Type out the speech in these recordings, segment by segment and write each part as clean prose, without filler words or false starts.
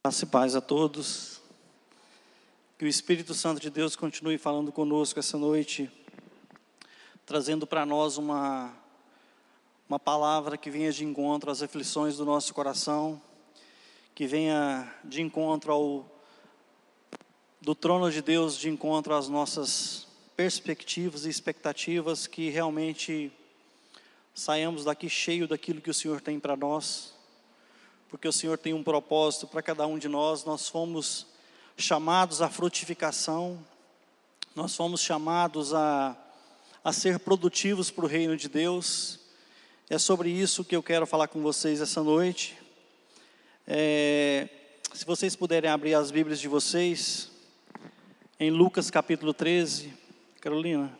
Graça e paz a todos. Que o Espírito Santo de Deus continue falando conosco essa noite, trazendo para nós uma palavra que venha de encontro às aflições do nosso coração, que venha de encontro do trono de Deus, de encontro às nossas perspectivas e expectativas, que realmente saiamos daqui cheio daquilo que o Senhor tem para nós, porque o Senhor tem um propósito para cada um de nós. Nós fomos chamados à frutificação, nós fomos chamados a ser produtivos para o reino de Deus. É sobre isso que eu quero falar com vocês essa noite. Se vocês puderem abrir as Bíblias de vocês, em Lucas capítulo 13, Carolina,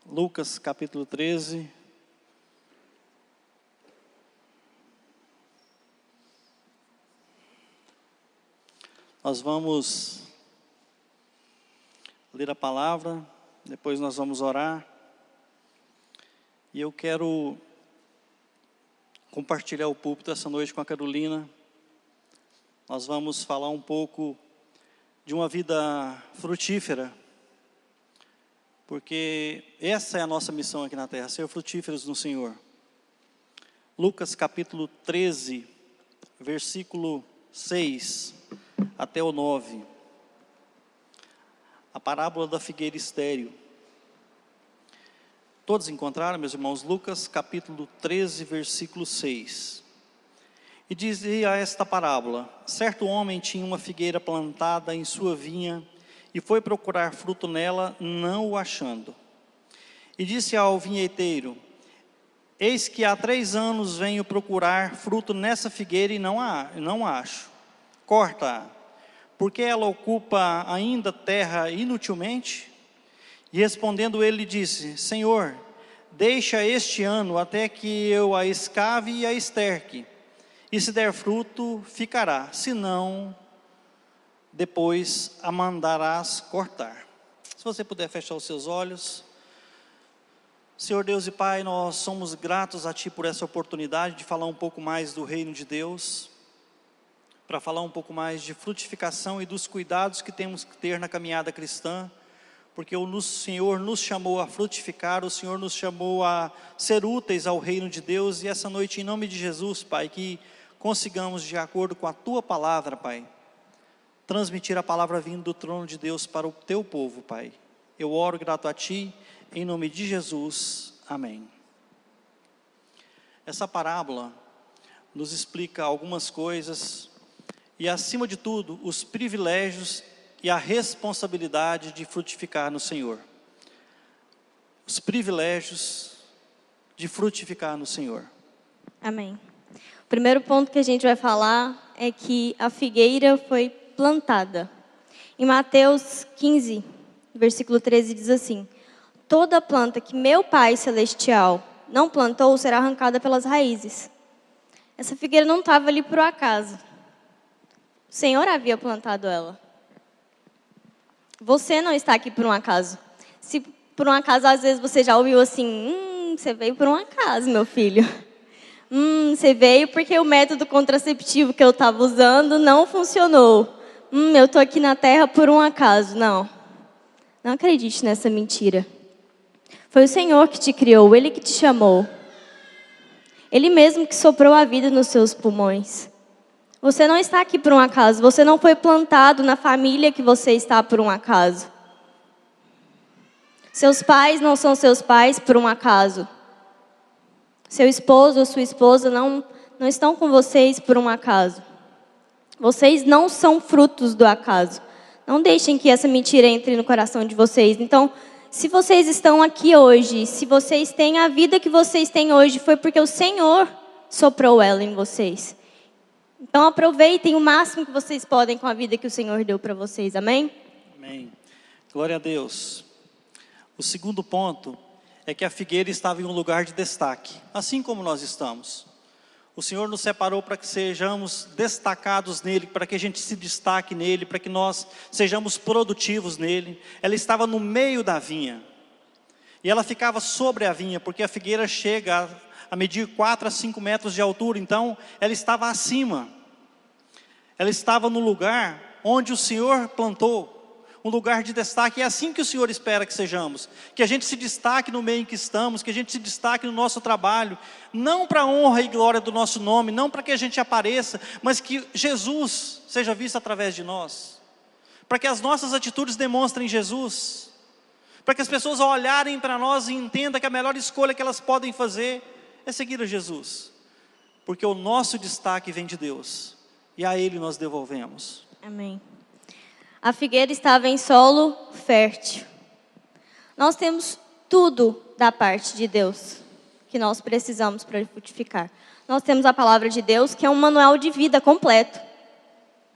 Lucas capítulo 13, nós vamos ler a palavra, depois nós vamos orar, e eu quero compartilhar o púlpito essa noite com a Carolina. Nós vamos falar um pouco de uma vida frutífera, porque essa é a nossa missão aqui na terra, ser frutíferos no Senhor. Lucas capítulo 13, versículo 6 até o 9, a parábola da figueira estéril. Todos encontraram, meus irmãos? Lucas capítulo 13, versículo 6. E dizia esta parábola: certo homem tinha uma figueira plantada em sua vinha, e foi procurar fruto nela, não o achando. E disse ao vinheteiro: eis que há 3 anos venho procurar fruto nessa figueira e não acho. Corta-a, porque ela ocupa ainda terra inutilmente? E respondendo ele disse: Senhor, deixa este ano até que eu a escave e a esterque, e se der fruto, ficará, se não, depois a mandarás cortar. Se você puder fechar os seus olhos. Senhor Deus e Pai, nós somos gratos a Ti por essa oportunidade de falar um pouco mais do reino de Deus, para falar um pouco mais de frutificação e dos cuidados que temos que ter na caminhada cristã, porque o Senhor nos chamou a frutificar, o Senhor nos chamou a ser úteis ao reino de Deus, e essa noite, em nome de Jesus, Pai, que consigamos, de acordo com a Tua palavra, Pai, transmitir a palavra vindo do trono de Deus para o Teu povo, Pai. Eu oro grato a Ti, em nome de Jesus, amém. Essa parábola nos explica algumas coisas, e acima de tudo, os privilégios e a responsabilidade de frutificar no Senhor. Os privilégios de frutificar no Senhor. Amém. O primeiro ponto que a gente vai falar é que a figueira foi plantada. Em Mateus 15, versículo 13, diz assim: toda planta que meu Pai Celestial não plantou será arrancada pelas raízes. Essa figueira não estava ali por acaso. O Senhor havia plantado ela. Você não está aqui por um acaso. Se por um acaso, às vezes você já ouviu assim: você veio por um acaso, meu filho. Você veio porque o método contraceptivo que eu estava usando não funcionou. Eu estou aqui na terra por um acaso. Não acredite nessa mentira. Foi o Senhor que te criou, Ele que te chamou. Ele mesmo que soprou a vida nos seus pulmões. Você não está aqui por um acaso. Você não foi plantado na família que você está por um acaso. Seus pais não são seus pais por um acaso. Seu esposo ou sua esposa não estão com vocês por um acaso. Vocês não são frutos do acaso. Não deixem que essa mentira entre no coração de vocês. Então, se vocês estão aqui hoje, se vocês têm a vida que vocês têm hoje, foi porque o Senhor soprou ela em vocês. Então aproveitem o máximo que vocês podem com a vida que o Senhor deu para vocês, amém? Amém. Glória a Deus. O segundo ponto é que a figueira estava em um lugar de destaque, assim como nós estamos. O Senhor nos separou para que sejamos destacados nele, para que a gente se destaque nele, para que nós sejamos produtivos nele. Ela estava no meio da vinha, e ela ficava sobre a vinha, porque a figueira chega a medir 4 a 5 metros de altura, então ela estava acima. Ela estava no lugar onde o Senhor plantou, um lugar de destaque. É assim que o Senhor espera que sejamos, que a gente se destaque no meio em que estamos, que a gente se destaque no nosso trabalho, não para a honra e glória do nosso nome, não para que a gente apareça, mas que Jesus seja visto através de nós, para que as nossas atitudes demonstrem Jesus, para que as pessoas ao olharem para nós entendam que a melhor escolha que elas podem fazer é seguir a Jesus, porque o nosso destaque vem de Deus, e a Ele nós devolvemos. Amém. A figueira estava em solo fértil. Nós temos tudo da parte de Deus que nós precisamos para frutificar. Nós temos a palavra de Deus, que é um manual de vida completo.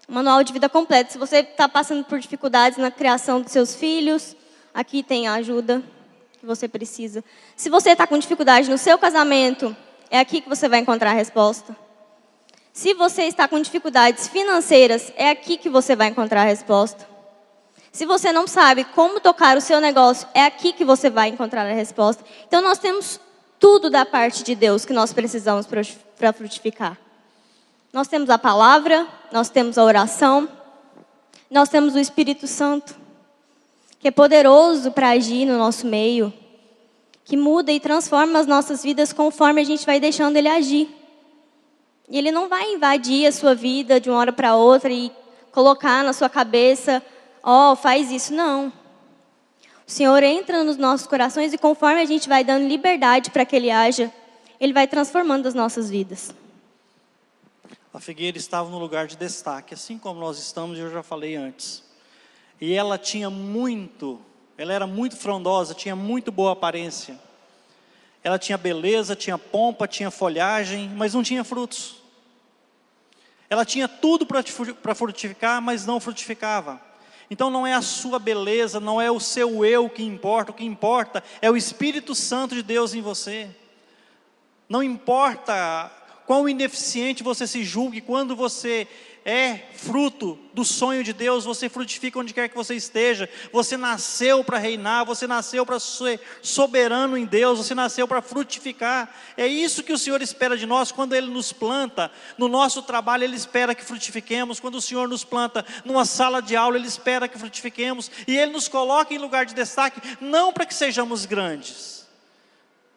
Um manual de vida completo. Se você está passando por dificuldades na criação dos seus filhos, aqui tem a ajuda que você precisa. Se você está com dificuldade no seu casamento, é aqui que você vai encontrar a resposta. Se você está com dificuldades financeiras, é aqui que você vai encontrar a resposta. Se você não sabe como tocar o seu negócio, é aqui que você vai encontrar a resposta. Então nós temos tudo da parte de Deus que nós precisamos para frutificar. Nós temos a palavra, nós temos a oração, nós temos o Espírito Santo, que é poderoso para agir no nosso meio, que muda e transforma as nossas vidas conforme a gente vai deixando Ele agir. E Ele não vai invadir a sua vida de uma hora para outra e colocar na sua cabeça, faz isso. Não. O Senhor entra nos nossos corações e conforme a gente vai dando liberdade para que Ele haja, Ele vai transformando as nossas vidas. A figueira estava no lugar de destaque, assim como nós estamos, eu já falei antes. E ela era muito frondosa, tinha muito boa aparência. Ela tinha beleza, tinha pompa, tinha folhagem, mas não tinha frutos. Ela tinha tudo para frutificar, mas não frutificava. Então não é a sua beleza, não é o seu eu que importa, o que importa é o Espírito Santo de Deus em você. Não importa quão ineficiente você se julgue, quando você é fruto do sonho de Deus, você frutifica onde quer que você esteja. Você nasceu para reinar, você nasceu para ser soberano em Deus, você nasceu para frutificar. É isso que o Senhor espera de nós. Quando Ele nos planta no nosso trabalho, Ele espera que frutifiquemos. Quando o Senhor nos planta numa sala de aula, Ele espera que frutifiquemos. E Ele nos coloca em lugar de destaque, não para que sejamos grandes,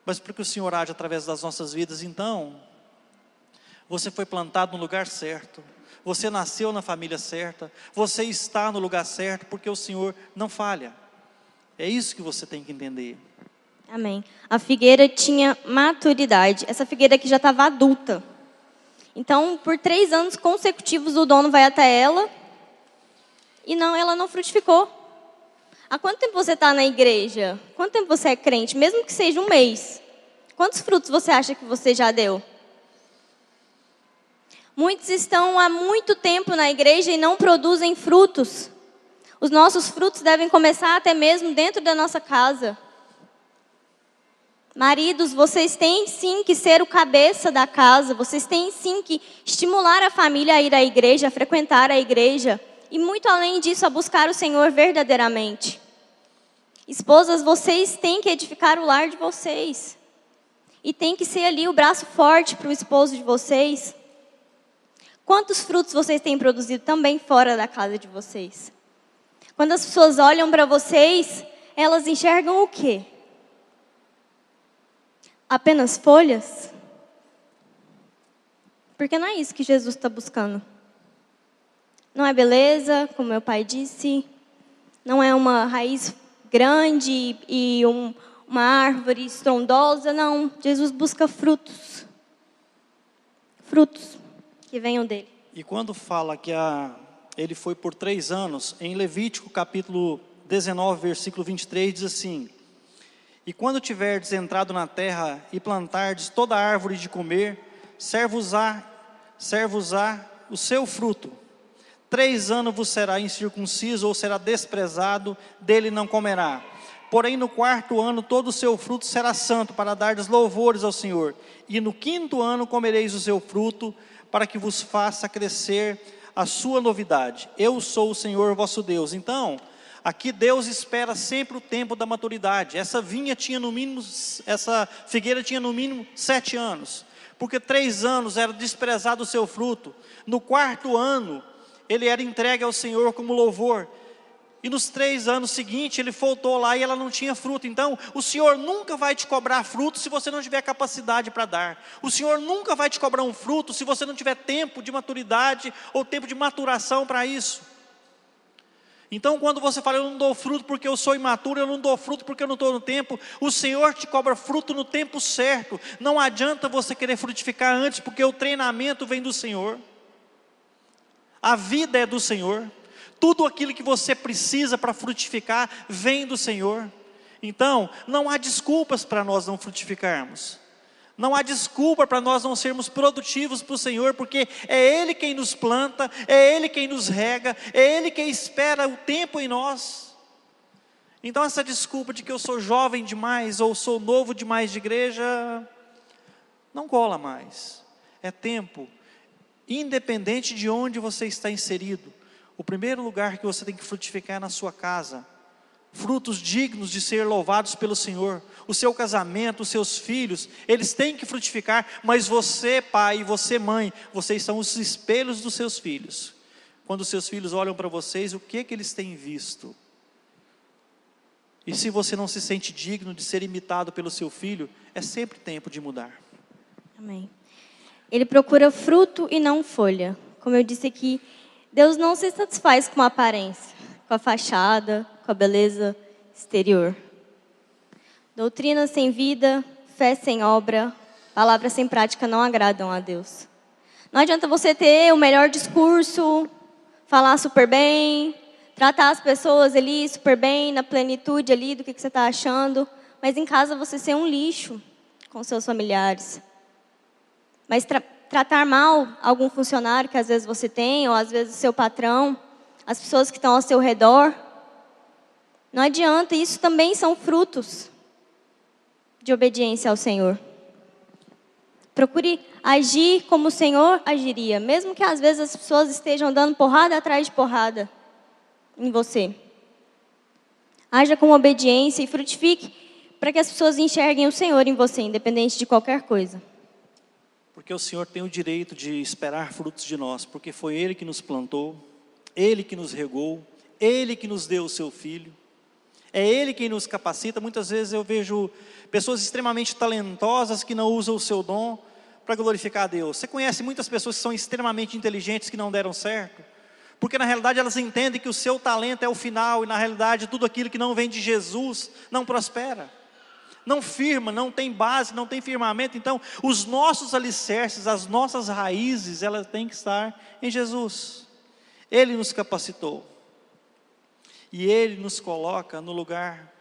mas para que o Senhor age através das nossas vidas. Então, você foi plantado no lugar certo, você nasceu na família certa, você está no lugar certo, porque o Senhor não falha. É isso que você tem que entender. Amém. A figueira tinha maturidade. Essa figueira aqui já estava adulta. Então, por 3 anos consecutivos, o dono vai até ela e ela não frutificou. Há quanto tempo você está na igreja? Quanto tempo você é crente? Mesmo que seja 1 mês. Quantos frutos você acha que você já deu? Muitos estão há muito tempo na igreja e não produzem frutos. Os nossos frutos devem começar até mesmo dentro da nossa casa. Maridos, vocês têm sim que ser o cabeça da casa. Vocês têm sim que estimular a família a ir à igreja, a frequentar a igreja. E muito além disso, a buscar o Senhor verdadeiramente. Esposas, vocês têm que edificar o lar de vocês. E tem que ser ali o braço forte para o esposo de vocês. Quantos frutos vocês têm produzido também fora da casa de vocês? Quando as pessoas olham para vocês, elas enxergam o quê? Apenas folhas? Porque não é isso que Jesus está buscando. Não é beleza, como meu pai disse. Não é uma raiz grande e uma árvore estrondosa. Não, Jesus busca frutos. Frutos que venham dele. E quando fala que ele foi por 3 anos, em Levítico capítulo 19, versículo 23, diz assim: e quando tiverdes entrado na terra e plantardes toda árvore de comer, servos-á o seu fruto. 3 anos vos será incircunciso ou será desprezado, dele não comerá. Porém no 4º ano todo o seu fruto será santo, para dardes louvores ao Senhor. E no 5º ano comereis o seu fruto, para que vos faça crescer a sua novidade. Eu sou o Senhor vosso Deus. Então, aqui Deus espera sempre o tempo da maturidade. Essa figueira tinha no mínimo 7 anos. Porque 3 anos era desprezado o seu fruto. No 4º ano, ele era entregue ao Senhor como louvor. E nos 3 anos seguintes, ele voltou lá e ela não tinha fruto. Então, o Senhor nunca vai te cobrar fruto se você não tiver capacidade para dar. O Senhor nunca vai te cobrar um fruto se você não tiver tempo de maturidade ou tempo de maturação para isso. Então, quando você fala, eu não dou fruto porque eu sou imaturo, eu não dou fruto porque eu não estou no tempo, o Senhor te cobra fruto no tempo certo. Não adianta você querer frutificar antes, porque o treinamento vem do Senhor. A vida é do Senhor. Tudo aquilo que você precisa para frutificar vem do Senhor. Então, não há desculpas para nós não frutificarmos. Não há desculpa para nós não sermos produtivos para o Senhor, porque é Ele quem nos planta, é Ele quem nos rega, é Ele quem espera o tempo em nós. Então essa desculpa de que eu sou jovem demais, ou sou novo demais de igreja, não cola mais. É tempo, independente de onde você está inserido. O primeiro lugar que você tem que frutificar é na sua casa. Frutos dignos de ser louvados pelo Senhor. O seu casamento, os seus filhos, eles têm que frutificar. Mas você, pai, e você, mãe, vocês são os espelhos dos seus filhos. Quando os seus filhos olham para vocês, o que eles têm visto? E se você não se sente digno de ser imitado pelo seu filho, é sempre tempo de mudar. Amém. Ele procura fruto e não folha. Como eu disse aqui, Deus não se satisfaz com a aparência, com a fachada, com a beleza exterior. Doutrina sem vida, fé sem obra, palavras sem prática não agradam a Deus. Não adianta você ter o melhor discurso, falar super bem, tratar as pessoas ali super bem, na plenitude ali do que você está achando, mas em casa você ser um lixo com seus familiares. Mas tratar mal algum funcionário que às vezes você tem, ou às vezes o seu patrão, as pessoas que estão ao seu redor, não adianta, isso também são frutos de obediência ao Senhor. Procure agir como o Senhor agiria, mesmo que às vezes as pessoas estejam dando porrada atrás de porrada em você. Haja com obediência e frutifique para que as pessoas enxerguem o Senhor em você, independente de qualquer coisa. Porque o Senhor tem o direito de esperar frutos de nós, porque foi Ele que nos plantou, Ele que nos regou, Ele que nos deu o seu Filho. É Ele quem nos capacita. Muitas vezes eu vejo pessoas extremamente talentosas que não usam o seu dom para glorificar a Deus. Você conhece muitas pessoas que são extremamente inteligentes que não deram certo? Porque na realidade elas entendem que o seu talento é o final, e na realidade tudo aquilo que não vem de Jesus não prospera. Não firma, não tem base, não tem firmamento. Então os nossos alicerces, as nossas raízes, elas têm que estar em Jesus. Ele nos capacitou. E Ele nos coloca no lugar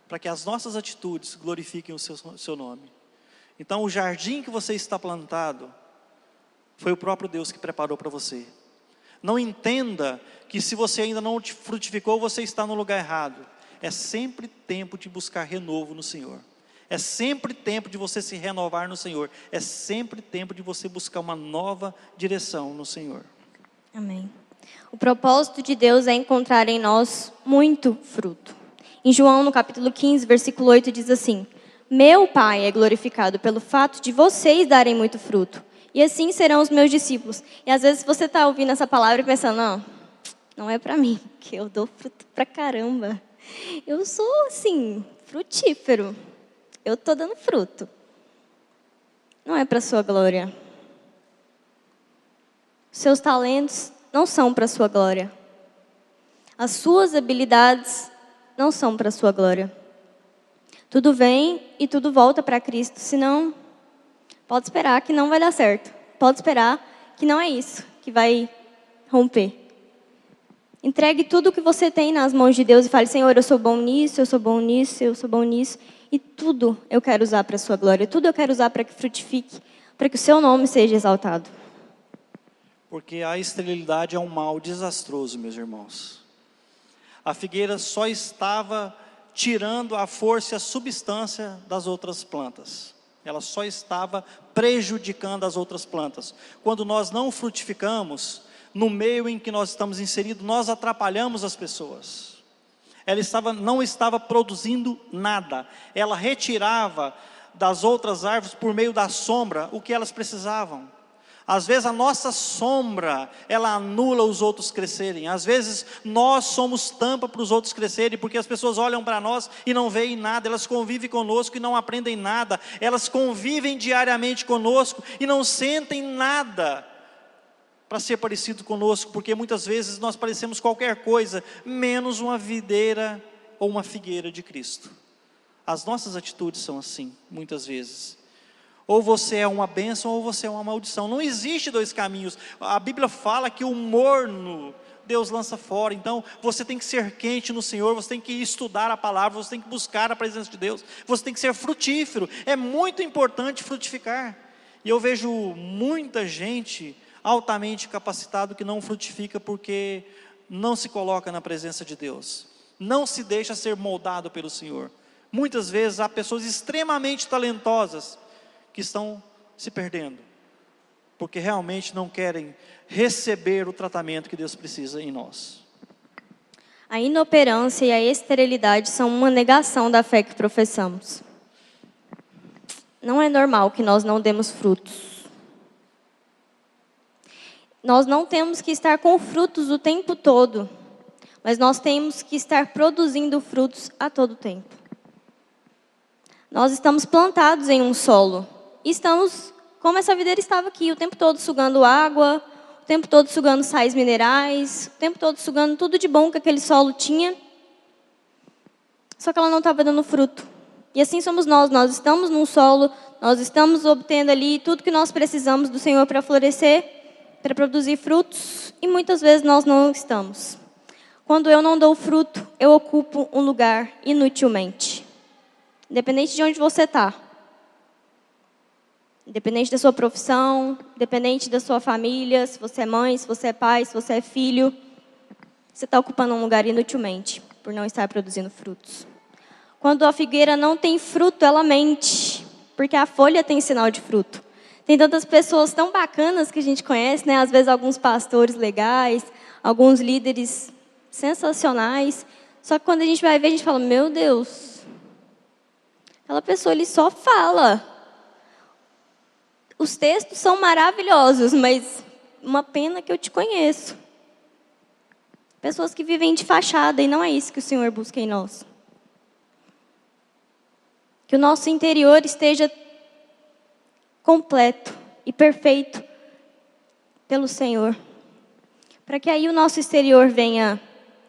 para que as nossas atitudes glorifiquem o seu nome. Então o jardim que você está plantado, foi o próprio Deus que preparou para você. Não entenda que se você ainda não frutificou, você está no lugar errado. É sempre tempo de buscar renovo no Senhor. É sempre tempo de você se renovar no Senhor. É sempre tempo de você buscar uma nova direção no Senhor. Amém. O propósito de Deus é encontrar em nós muito fruto. Em João, no capítulo 15, versículo 8, diz assim: meu Pai é glorificado pelo fato de vocês darem muito fruto, e assim serão os meus discípulos. E às vezes você está ouvindo essa palavra e pensando, não é para mim, que eu dou fruto pra caramba. Eu sou, assim, frutífero. Eu estou dando fruto. Não é para sua glória. Seus talentos não são para sua glória. As suas habilidades não são para sua glória. Tudo vem e tudo volta para Cristo, senão pode esperar que não vai dar certo. Pode esperar que não é isso que vai romper. Entregue tudo o que você tem nas mãos de Deus e fale, Senhor, eu sou bom nisso, eu sou bom nisso, eu sou bom nisso. E tudo eu quero usar para a sua glória. Tudo eu quero usar para que frutifique, para que o seu nome seja exaltado. Porque a esterilidade é um mal desastroso, meus irmãos. A figueira só estava tirando a força e a substância das outras plantas. Ela só estava prejudicando as outras plantas. Quando nós não frutificamos, no meio em que nós estamos inseridos, nós atrapalhamos as pessoas. Ela não estava produzindo nada. Ela retirava das outras árvores, por meio da sombra, o que elas precisavam. Às vezes a nossa sombra, ela anula os outros crescerem. Às vezes nós somos tampa para os outros crescerem, porque as pessoas olham para nós e não veem nada. Elas convivem conosco e não aprendem nada. Elas convivem diariamente conosco e não sentem nada para ser parecido conosco, porque muitas vezes nós parecemos qualquer coisa, menos uma videira ou uma figueira de Cristo. As nossas atitudes são assim, muitas vezes. Ou você é uma bênção ou você é uma maldição. Não existe dois caminhos. A Bíblia fala que o morno Deus lança fora. Então você tem que ser quente no Senhor, você tem que estudar a palavra, você tem que buscar a presença de Deus, você tem que ser frutífero. É muito importante frutificar. E eu vejo muita gente altamente capacitada que não frutifica porque não se coloca na presença de Deus, não se deixa ser moldado pelo Senhor. Muitas vezes há pessoas extremamente talentosas que estão se perdendo, porque realmente não querem receber o tratamento que Deus precisa em nós. A inoperância e a esterilidade são uma negação da fé que professamos. Não é normal que nós não demos frutos. Nós não temos que estar com frutos o tempo todo, mas nós temos que estar produzindo frutos a todo tempo. Nós estamos plantados em um solo. E estamos, como essa videira estava aqui, o tempo todo sugando água, o tempo todo sugando sais minerais, o tempo todo sugando tudo de bom que aquele solo tinha. Só que ela não estava dando fruto. E assim somos nós estamos num solo, nós estamos obtendo ali tudo que nós precisamos do Senhor para florescer, para produzir frutos, e muitas vezes nós não estamos. Quando eu não dou fruto, eu ocupo um lugar inutilmente. Independente de onde você está. Independente da sua profissão, independente da sua família, se você é mãe, se você é pai, se você é filho, você está ocupando um lugar inutilmente, por não estar produzindo frutos. Quando a figueira não tem fruto, ela mente, porque a folha tem sinal de fruto. Tem tantas pessoas tão bacanas que a gente conhece, né? Às vezes alguns pastores legais, alguns líderes sensacionais, só que quando a gente vai ver, a gente fala, meu Deus, aquela pessoa ali só fala. Os textos são maravilhosos, mas uma pena que eu te conheço. Pessoas que vivem de fachada, e não é isso que o Senhor busca em nós. Que o nosso interior esteja completo e perfeito pelo Senhor. Para que aí o nosso exterior venha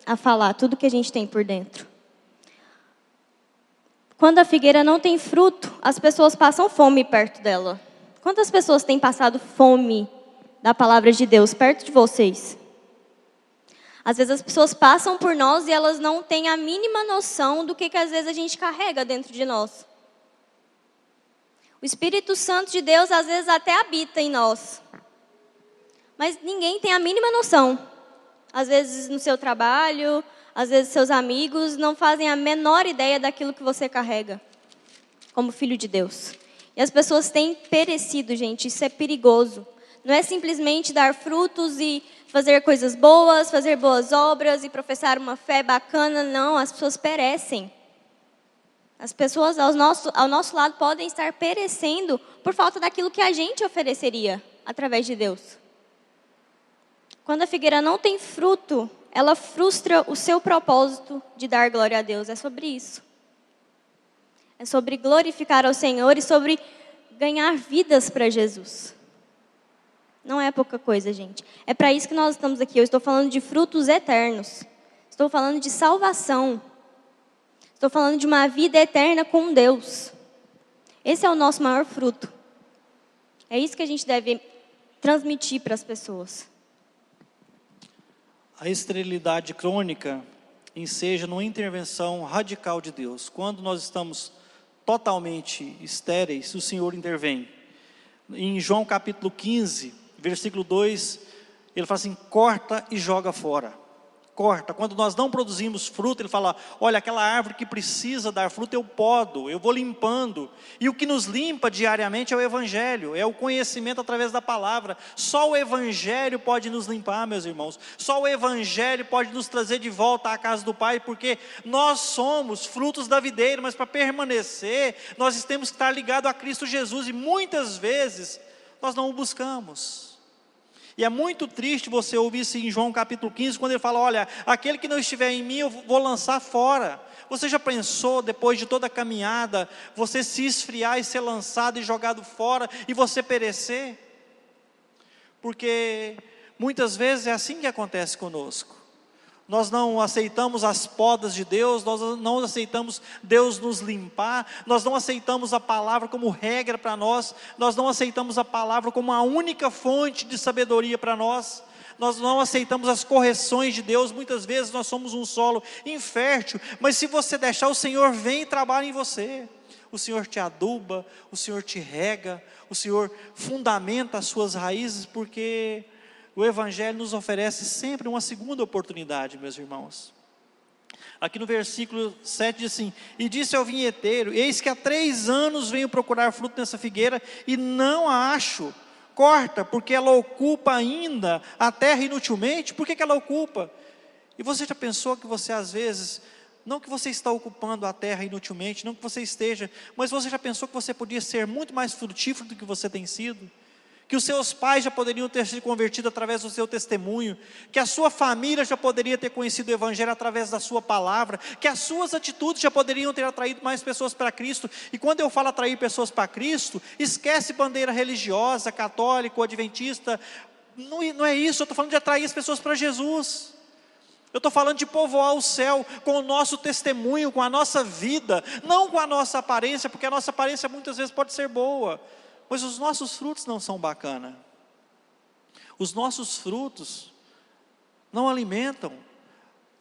a falar tudo que a gente tem por dentro. Quando a figueira não tem fruto, as pessoas passam fome perto dela. Quantas pessoas têm passado fome da palavra de Deus perto de vocês? Às vezes as pessoas passam por nós e elas não têm a mínima noção do que às vezes a gente carrega dentro de nós. O Espírito Santo de Deus às vezes até habita em nós. Mas ninguém tem a mínima noção. Às vezes no seu trabalho, às vezes seus amigos não fazem a menor ideia daquilo que você carrega como filho de Deus. E as pessoas têm perecido, gente, isso é perigoso. Não é simplesmente dar frutos e fazer coisas boas, fazer boas obras e professar uma fé bacana, não, as pessoas perecem. As pessoas ao nosso lado podem estar perecendo por falta daquilo que a gente ofereceria através de Deus. Quando a figueira não tem fruto, ela frustra o seu propósito de dar glória a Deus. É sobre isso. É sobre glorificar ao Senhor e sobre ganhar vidas para Jesus. Não é pouca coisa, gente. É para isso que nós estamos aqui. Eu estou falando de frutos eternos. Estou falando de salvação. Estou falando de uma vida eterna com Deus. Esse é o nosso maior fruto. É isso que a gente deve transmitir para as pessoas. A esterilidade crônica enseja numa intervenção radical de Deus. Quando nós estamos totalmente estéreis, o Senhor intervém. Em João capítulo 15, versículo 2, ele fala assim, corta e joga fora. Corta. Quando nós não produzimos fruto, ele fala, olha, aquela árvore que precisa dar fruto, eu podo, eu vou limpando. E o que nos limpa diariamente é o Evangelho, é o conhecimento através da palavra. Só o Evangelho pode nos limpar, meus irmãos. Só o Evangelho pode nos trazer de volta à casa do Pai, porque nós somos frutos da videira, mas para permanecer, nós temos que estar ligados a Cristo Jesus. E muitas vezes, nós não o buscamos. E é muito triste você ouvir isso em João capítulo 15, quando ele fala, olha, aquele que não estiver em mim, eu vou lançar fora. Você já pensou, depois de toda a caminhada, você se esfriar e ser lançado e jogado fora, e você perecer? Porque muitas vezes é assim que acontece conosco. Nós não aceitamos as podas de Deus, nós não aceitamos Deus nos limpar, nós não aceitamos a palavra como regra para nós, nós não aceitamos a palavra como a única fonte de sabedoria para nós, nós não aceitamos as correções de Deus. Muitas vezes nós somos um solo infértil, mas se você deixar, o Senhor vem e trabalha em você. O Senhor te aduba, o Senhor te rega, o Senhor fundamenta as suas raízes, porque o Evangelho nos oferece sempre uma segunda oportunidade, meus irmãos. Aqui no versículo 7 diz assim, e disse ao vinheteiro, eis que há 3 anos venho procurar fruto nessa figueira, e não a acho. Corta, porque ela ocupa ainda a terra inutilmente. Por que ela ocupa? E você já pensou que você às vezes, não que você está ocupando a terra inutilmente, não que você esteja, mas você já pensou que você podia ser muito mais frutífero do que você tem sido? Que os seus pais já poderiam ter se convertido através do seu testemunho, que a sua família já poderia ter conhecido o Evangelho através da sua palavra, que as suas atitudes já poderiam ter atraído mais pessoas para Cristo. E quando eu falo atrair pessoas para Cristo, esquece bandeira religiosa, católico, adventista, não é isso. Eu estou falando de atrair as pessoas para Jesus. Eu estou falando de povoar o céu com o nosso testemunho, com a nossa vida, não com a nossa aparência, porque a nossa aparência muitas vezes pode ser boa, mas os nossos frutos não são bacana. Os nossos frutos não alimentam.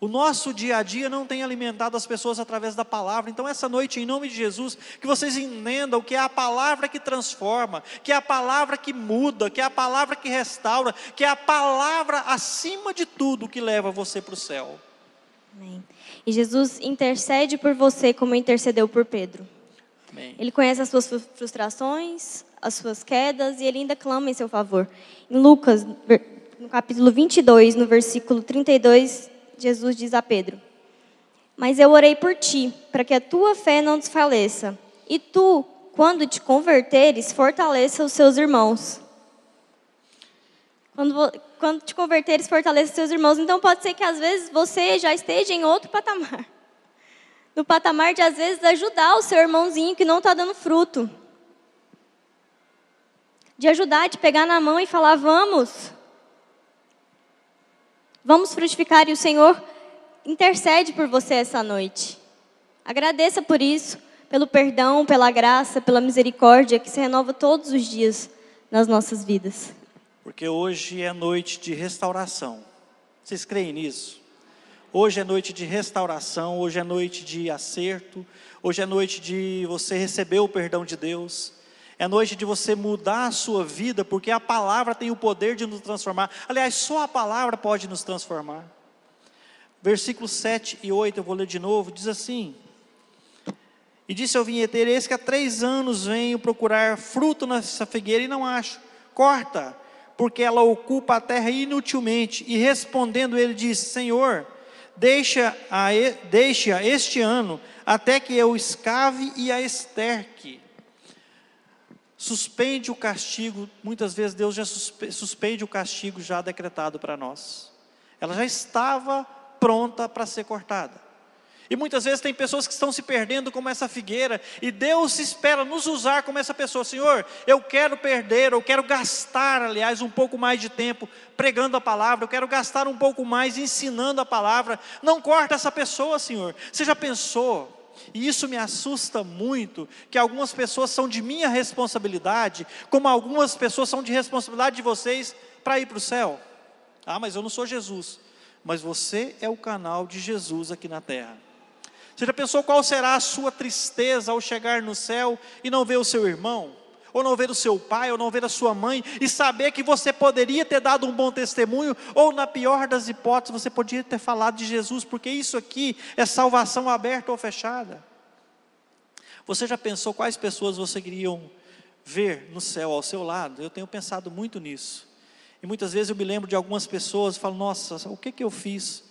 O nosso dia a dia não tem alimentado as pessoas através da palavra. Então essa noite, em nome de Jesus, que vocês entendam que é a palavra que transforma, que é a palavra que muda, que é a palavra que restaura, que é a palavra acima de tudo que leva você para o céu. Amém. E Jesus intercede por você como intercedeu por Pedro. Amém. Ele conhece as suas frustrações, as suas quedas, e ele ainda clama em seu favor. Em Lucas, no capítulo 22, no versículo 32, Jesus diz a Pedro, mas eu orei por ti, para que a tua fé não desfaleça, e tu, quando te converteres, fortaleça os seus irmãos. Quando te converteres, fortaleça os seus irmãos. Então pode ser que às vezes você já esteja em outro patamar. No patamar de às vezes ajudar o seu irmãozinho que não está dando fruto. De ajudar, de pegar na mão e falar, vamos frutificar, e o Senhor intercede por você essa noite. Agradeça por isso, pelo perdão, pela graça, pela misericórdia que se renova todos os dias nas nossas vidas. Porque hoje é noite de restauração. Vocês creem nisso? Hoje é noite de restauração, hoje é noite de acerto, hoje é noite de você receber o perdão de Deus. É noite de você mudar a sua vida, porque a palavra tem o poder de nos transformar. Aliás, só a palavra pode nos transformar. Versículos 7 e 8, eu vou ler de novo, diz assim, e disse ao vinheteiro, eis que há 3 anos venho procurar fruto nessa figueira e não acho. Corta, porque ela ocupa a terra inutilmente. E respondendo ele disse, Senhor, deixa-a este ano, até que eu escave e a esterque. Suspende o castigo. Muitas vezes Deus já suspende o castigo já decretado para nós. Ela já estava pronta para ser cortada. E muitas vezes tem pessoas que estão se perdendo como essa figueira, e Deus espera nos usar como essa pessoa. Senhor, eu quero perder, eu quero gastar, aliás, um pouco mais de tempo pregando a palavra, eu quero gastar um pouco mais ensinando a palavra. Não corta essa pessoa, Senhor. Você já pensou? E isso me assusta muito, que algumas pessoas são de minha responsabilidade, como algumas pessoas são de responsabilidade de vocês para ir para o céu. Ah, mas eu não sou Jesus. Mas você é o canal de Jesus aqui na terra. Você já pensou qual será a sua tristeza ao chegar no céu e não ver o seu irmão? Ou não ver o seu pai, ou não ver a sua mãe, e saber que você poderia ter dado um bom testemunho, ou na pior das hipóteses, você poderia ter falado de Jesus, porque isso aqui é salvação aberta ou fechada. Você já pensou quais pessoas você queria ver no céu ao seu lado? Eu tenho pensado muito nisso. E muitas vezes eu me lembro de algumas pessoas e falo, nossa, o que eu fiz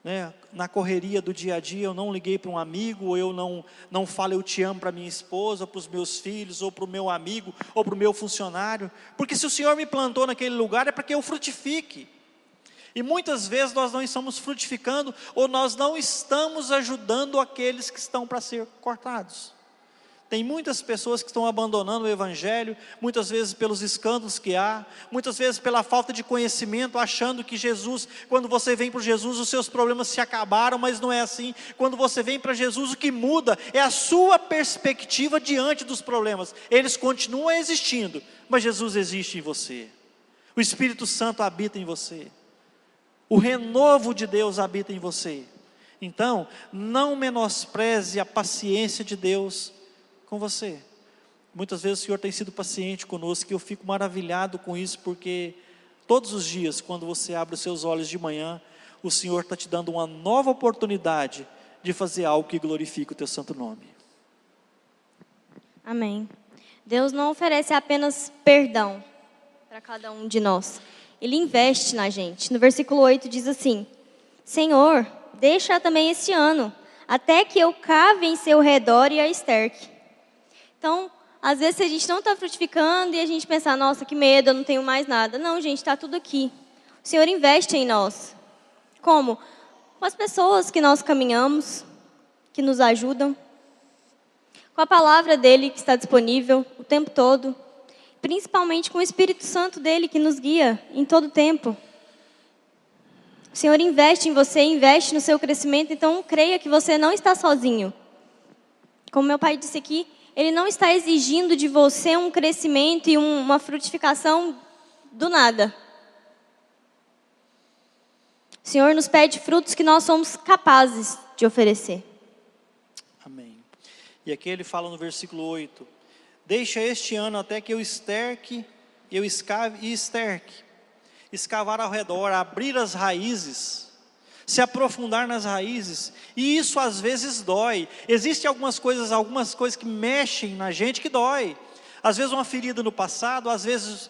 né, na correria do dia a dia, eu não liguei para um amigo, ou eu não falo eu te amo para minha esposa, ou para os meus filhos, ou para o meu amigo, ou para o meu funcionário, porque se o Senhor me plantou naquele lugar, é para que eu frutifique. E muitas vezes nós não estamos frutificando, ou nós não estamos ajudando aqueles que estão para ser cortados. Tem muitas pessoas que estão abandonando o Evangelho, muitas vezes pelos escândalos que há, muitas vezes pela falta de conhecimento, achando que Jesus, quando você vem para Jesus, os seus problemas se acabaram, mas não é assim. Quando você vem para Jesus, o que muda é a sua perspectiva diante dos problemas. Eles continuam existindo, mas Jesus existe em você. O Espírito Santo habita em você. O renovo de Deus habita em você. Então, não menospreze a paciência de Deus com você. Muitas vezes o Senhor tem sido paciente conosco, e eu fico maravilhado com isso, porque todos os dias, quando você abre os seus olhos de manhã, o Senhor está te dando uma nova oportunidade de fazer algo que glorifique o teu santo nome. Amém. Deus não oferece apenas perdão para cada um de nós. Ele investe na gente. No versículo 8 diz assim: Senhor, deixa também este ano, até que eu cave em seu redor e a esterque. Então, às vezes a gente não está frutificando e a gente pensa, nossa, que medo, eu não tenho mais nada. Não, gente, está tudo aqui. O Senhor investe em nós. Como? Com as pessoas que nós caminhamos, que nos ajudam. Com a palavra dEle que está disponível o tempo todo. Principalmente com o Espírito Santo dEle que nos guia em todo o tempo. O Senhor investe em você, investe no seu crescimento, então creia que você não está sozinho. Como meu pai disse aqui, Ele não está exigindo de você um crescimento e uma frutificação do nada. O Senhor nos pede frutos que nós somos capazes de oferecer. Amém. E aqui ele fala no versículo 8: deixa este ano até que eu escave e esterque. Escavar ao redor, abrir as raízes, se aprofundar nas raízes, e isso às vezes dói. Existem algumas coisas que mexem na gente que dói. Às vezes uma ferida no passado, às vezes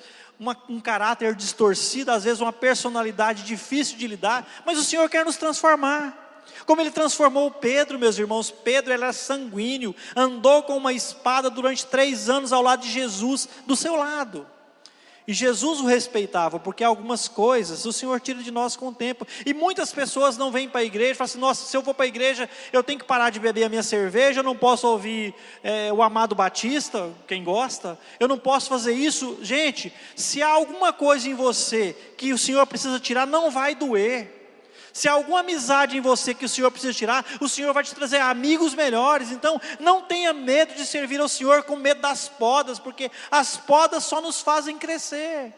um caráter distorcido, às vezes uma personalidade difícil de lidar, mas o Senhor quer nos transformar. Como Ele transformou Pedro, meus irmãos. Pedro, ele era sanguíneo, andou com uma espada durante 3 anos ao lado de Jesus, do seu lado. E Jesus o respeitava, porque algumas coisas o Senhor tira de nós com o tempo. E muitas pessoas não vêm para a igreja e falam assim, nossa, se eu for para a igreja, eu tenho que parar de beber a minha cerveja, eu não posso ouvir o Amado Batista, quem gosta, eu não posso fazer isso. Gente, se há alguma coisa em você que o Senhor precisa tirar, não vai doer. Se há alguma amizade em você que o Senhor precisa tirar, o Senhor vai te trazer amigos melhores. Então, não tenha medo de servir ao Senhor com medo das podas, porque as podas só nos fazem crescer.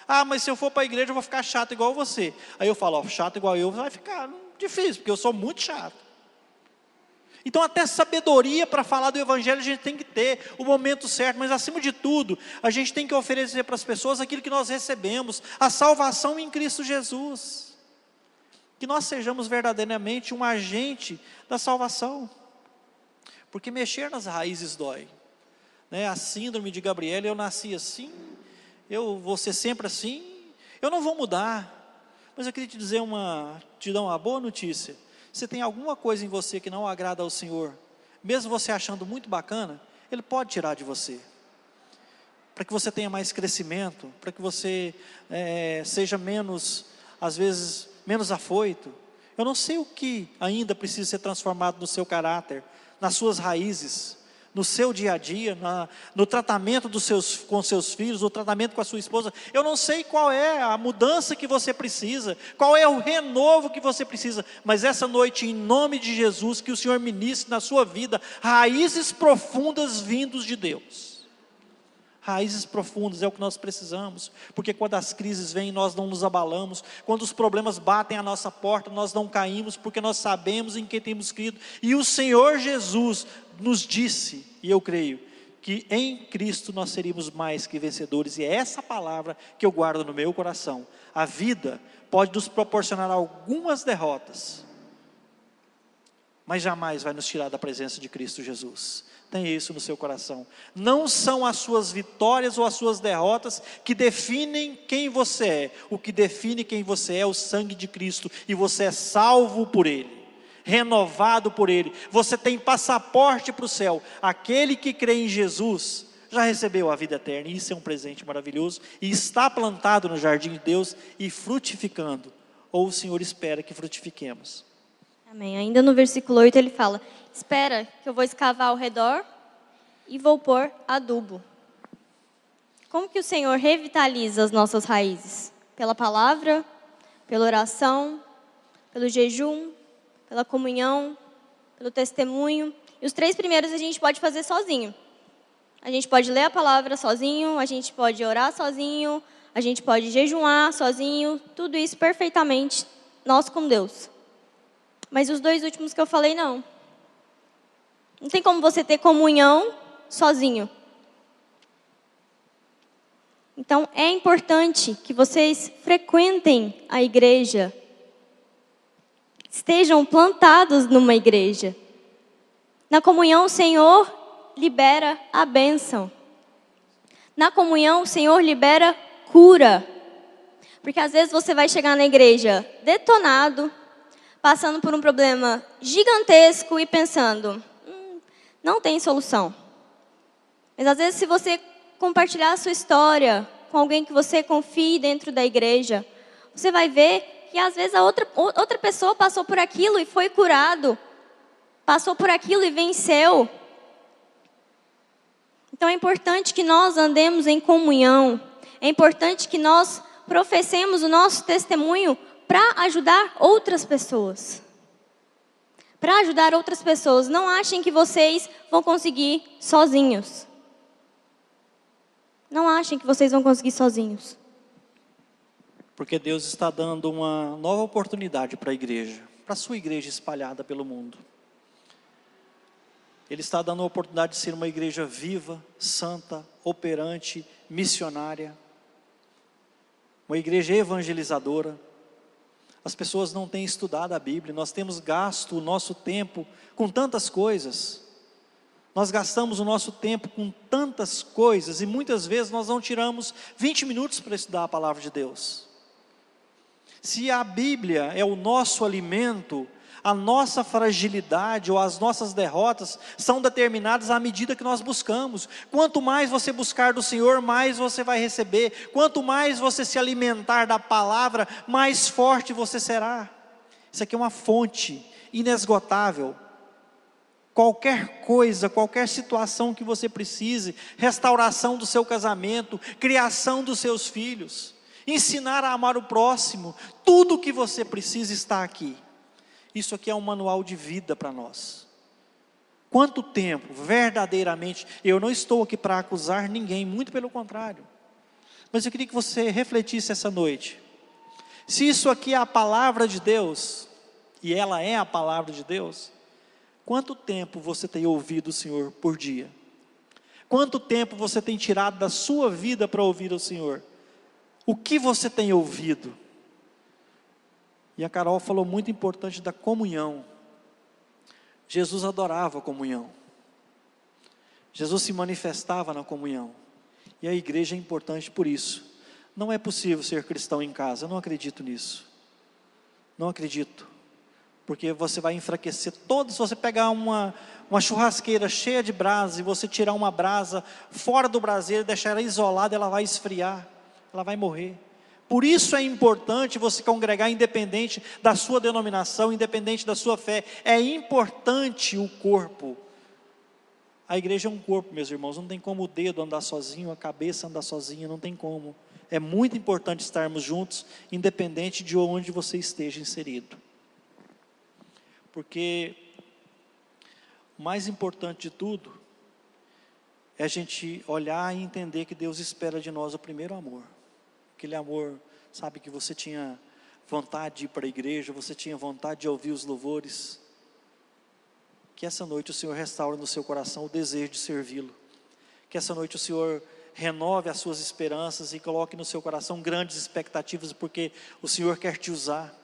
Ah, mas se eu for para a igreja eu vou ficar chato igual você. Aí eu falo, chato igual eu vai ficar difícil, porque eu sou muito chato. Então até sabedoria para falar do Evangelho a gente tem que ter, o momento certo, mas acima de tudo, a gente tem que oferecer para as pessoas aquilo que nós recebemos, a salvação em Cristo Jesus. Que nós sejamos verdadeiramente um agente da salvação, porque mexer nas raízes dói, né? A síndrome de Gabriela, eu nasci assim, eu vou ser sempre assim, eu não vou mudar. Mas eu queria te dar uma boa notícia. Se tem alguma coisa em você que não agrada ao Senhor, mesmo você achando muito bacana, Ele pode tirar de você, para que você tenha mais crescimento, para que você seja menos, às vezes, menos afoito. Eu não sei o que ainda precisa ser transformado no seu caráter, nas suas raízes, no seu dia a dia, no tratamento com seus filhos, no tratamento com a sua esposa. Eu não sei qual é a mudança que você precisa, qual é o renovo que você precisa, mas essa noite, em nome de Jesus, que o Senhor ministre na sua vida raízes profundas vindos de Deus. Raízes profundas é o que nós precisamos, porque quando as crises vêm nós não nos abalamos, quando os problemas batem à nossa porta nós não caímos, porque nós sabemos em quem temos crido, e o Senhor Jesus nos disse, e eu creio, que em Cristo nós seríamos mais que vencedores, e é essa palavra que eu guardo no meu coração. A vida pode nos proporcionar algumas derrotas, mas jamais vai nos tirar da presença de Cristo Jesus. Tenha isso no seu coração. Não são as suas vitórias ou as suas derrotas que definem quem você é. O que define quem você é o sangue de Cristo. E você é salvo por Ele, renovado por Ele. Você tem passaporte para o céu. Aquele que crê em Jesus já recebeu a vida eterna. E isso é um presente maravilhoso. E está plantado no jardim de Deus e frutificando. Ou o Senhor espera que frutifiquemos. Amém. Ainda no versículo 8 ele fala: espera que eu vou escavar ao redor e vou pôr adubo. Como que o Senhor revitaliza as nossas raízes? Pela palavra, pela oração, pelo jejum, pela comunhão, pelo testemunho. E os 3 primeiros a gente pode fazer sozinho. A gente pode ler a palavra sozinho, a gente pode orar sozinho, a gente pode jejuar sozinho, tudo isso perfeitamente nós com Deus. Mas os 2 últimos que eu falei, não. Não tem como você ter comunhão sozinho. Então, é importante que vocês frequentem a igreja. Estejam plantados numa igreja. Na comunhão, o Senhor libera a bênção. Na comunhão, o Senhor libera cura. Porque às vezes você vai chegar na igreja detonado, passando por um problema gigantesco e pensando, não tem solução. Mas às vezes se você compartilhar a sua história com alguém que você confie dentro da igreja, você vai ver que às vezes a outra pessoa passou por aquilo e foi curado. Passou por aquilo e venceu. Então é importante que nós andemos em comunhão. É importante que nós professemos o nosso testemunho para ajudar outras pessoas. Para ajudar outras pessoas. Não achem que vocês vão conseguir sozinhos. Não achem que vocês vão conseguir sozinhos. Porque Deus está dando uma nova oportunidade para a igreja. Para a sua igreja espalhada pelo mundo. Ele está dando a oportunidade de ser uma igreja viva, santa, operante, missionária. Uma igreja evangelizadora. As pessoas não têm estudado a Bíblia, nós temos gasto o nosso tempo com tantas coisas. Nós gastamos o nosso tempo com tantas coisas e muitas vezes nós não tiramos 20 minutos para estudar a palavra de Deus. Se a Bíblia é o nosso alimento, a nossa fragilidade ou as nossas derrotas são determinadas à medida que nós buscamos. Quanto mais você buscar do Senhor, mais você vai receber. Quanto mais você se alimentar da palavra, mais forte você será. Isso aqui é uma fonte inesgotável. Qualquer coisa, qualquer situação que você precise, restauração do seu casamento, criação dos seus filhos, ensinar a amar o próximo, tudo o que você precisa está aqui. Isso aqui é um manual de vida para nós. Quanto tempo, verdadeiramente, eu não estou aqui para acusar ninguém, muito pelo contrário. Mas eu queria que você refletisse essa noite. Se isso aqui é a palavra de Deus, e ela é a palavra de Deus, quanto tempo você tem ouvido o Senhor por dia? Quanto tempo você tem tirado da sua vida para ouvir o Senhor? O que você tem ouvido? E a Carol falou muito importante da comunhão. Jesus adorava a comunhão. Jesus se manifestava na comunhão. E a igreja é importante por isso. Não é possível ser cristão em casa, eu não acredito nisso. Não acredito. Porque você vai enfraquecer todos. Se você pegar uma churrasqueira cheia de brasa e você tirar uma brasa fora do braseiro e deixar ela isolada, ela vai esfriar, ela vai morrer. Por isso é importante você congregar independente da sua denominação, independente da sua fé. É importante o corpo. A igreja é um corpo, meus irmãos. Não tem como o dedo andar sozinho, a cabeça andar sozinha, não tem como. É muito importante estarmos juntos, independente de onde você esteja inserido. Porque o mais importante de tudo é a gente olhar e entender que Deus espera de nós o primeiro amor. Aquele amor, sabe, que você tinha vontade de ir para a igreja, você tinha vontade de ouvir os louvores. Que essa noite o Senhor restaure no seu coração o desejo de servi-lo. Que essa noite o Senhor renove as suas esperanças e coloque no seu coração grandes expectativas, porque o Senhor quer te usar.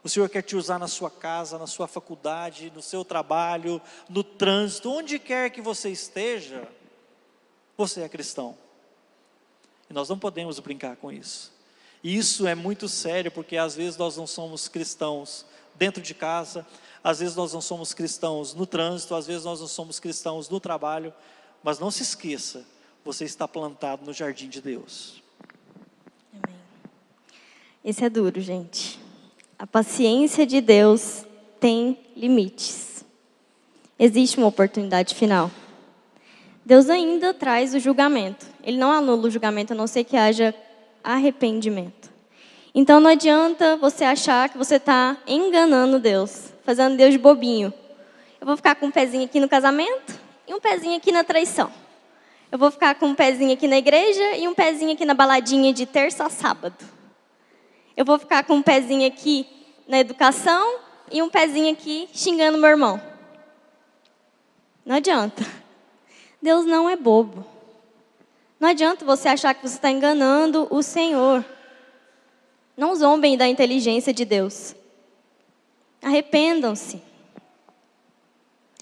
O Senhor quer te usar na sua casa, na sua faculdade, no seu trabalho, no trânsito, onde quer que você esteja, você é cristão. E nós não podemos brincar com isso. E isso é muito sério, porque às vezes nós não somos cristãos dentro de casa, às vezes nós não somos cristãos no trânsito, às vezes nós não somos cristãos no trabalho, mas não se esqueça, você está plantado no jardim de Deus. Amém. Esse é duro, gente. A paciência de Deus tem limites. Existe uma oportunidade final. Deus ainda traz o julgamento. Ele não anula o julgamento, a não ser que haja arrependimento. Então não adianta você achar que você está enganando Deus, fazendo Deus de bobinho. Eu vou ficar com um pezinho aqui no casamento e um pezinho aqui na traição. Eu vou ficar com um pezinho aqui na igreja e um pezinho aqui na baladinha de terça a sábado. Eu vou ficar com um pezinho aqui na educação e um pezinho aqui xingando meu irmão. Não adianta. Deus não é bobo. Não adianta você achar que você está enganando o Senhor. Não zombem da inteligência de Deus. Arrependam-se.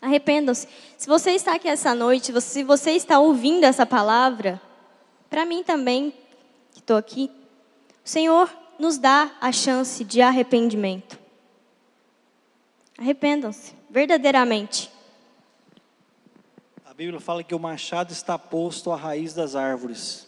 Arrependam-se. Se você está aqui essa noite, se você está ouvindo essa palavra, para mim também, que estou aqui, o Senhor nos dá a chance de arrependimento. Arrependam-se, verdadeiramente. A Bíblia fala que o machado está posto à raiz das árvores.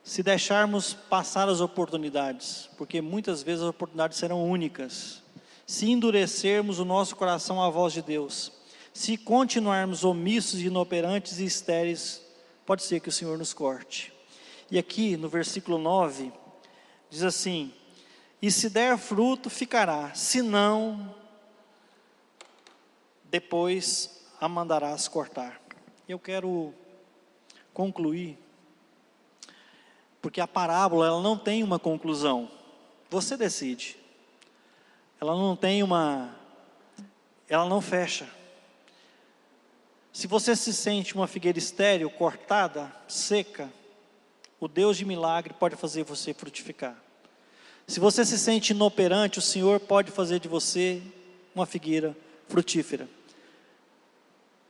Se deixarmos passar as oportunidades, porque muitas vezes as oportunidades serão únicas. Se endurecermos o nosso coração à voz de Deus, se continuarmos omissos, inoperantes e estéreis, pode ser que o Senhor nos corte. E aqui no versículo 9, diz assim: e se der fruto ficará, se não, depois a mandarás cortar. Eu quero concluir, porque a parábola ela não tem uma conclusão, você decide. Ela não fecha. Se você se sente uma figueira estéril, cortada, seca, o Deus de milagre pode fazer você frutificar. Se você se sente inoperante, o Senhor pode fazer de você uma figueira frutífera.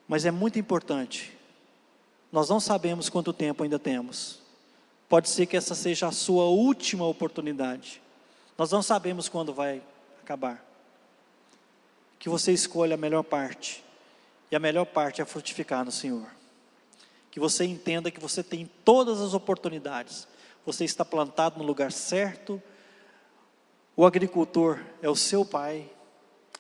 Mas é muito importante, nós não sabemos quanto tempo ainda temos. Pode ser que essa seja a sua última oportunidade. Nós não sabemos quando vai acabar. Que você escolha a melhor parte. E a melhor parte é frutificar no Senhor. Que você entenda que você tem todas as oportunidades. Você está plantado no lugar certo. O agricultor é o seu pai.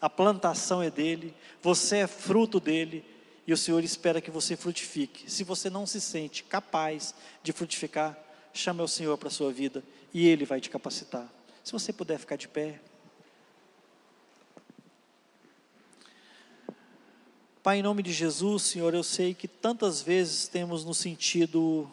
A plantação é dele. Você é fruto dele. E o Senhor espera que você frutifique. Se você não se sente capaz de frutificar, chame o Senhor para a sua vida. E Ele vai te capacitar. Se você puder ficar de pé. Pai, em nome de Jesus, Senhor, eu sei que tantas vezes temos nos sentido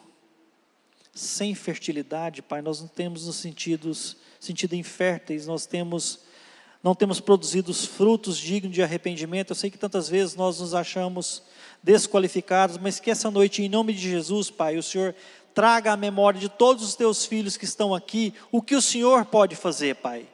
sem fertilidade, Pai, nós não temos nos sentido inférteis, não temos produzido os frutos dignos de arrependimento. Eu sei que tantas vezes nós nos achamos desqualificados, mas que essa noite, em nome de Jesus, Pai, o Senhor traga à memória de todos os teus filhos que estão aqui, o que o Senhor pode fazer, Pai.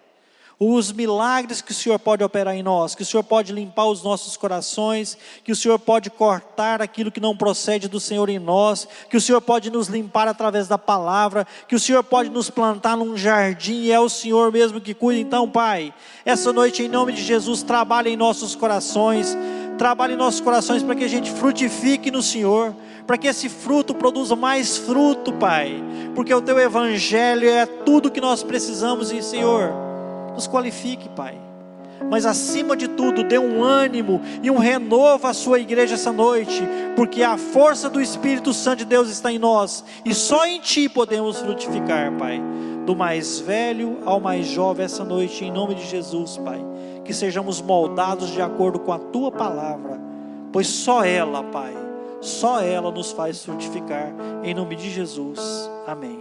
Os milagres que o Senhor pode operar em nós, que o Senhor pode limpar os nossos corações, que o Senhor pode cortar aquilo que não procede do Senhor em nós, que o Senhor pode nos limpar através da palavra, que o Senhor pode nos plantar num jardim e é o Senhor mesmo que cuida. Então, Pai, essa noite em nome de Jesus, trabalhe em nossos corações para que a gente frutifique no Senhor, para que esse fruto produza mais fruto, Pai, porque o Teu Evangelho é tudo que nós precisamos e, Senhor, nos qualifique, Pai, mas acima de tudo, dê um ânimo e um renovo à sua igreja essa noite, porque a força do Espírito Santo de Deus está em nós, e só em Ti podemos frutificar, Pai, do mais velho ao mais jovem essa noite, em nome de Jesus, Pai, que sejamos moldados de acordo com a Tua palavra, pois só ela, Pai, só ela nos faz frutificar, em nome de Jesus, amém.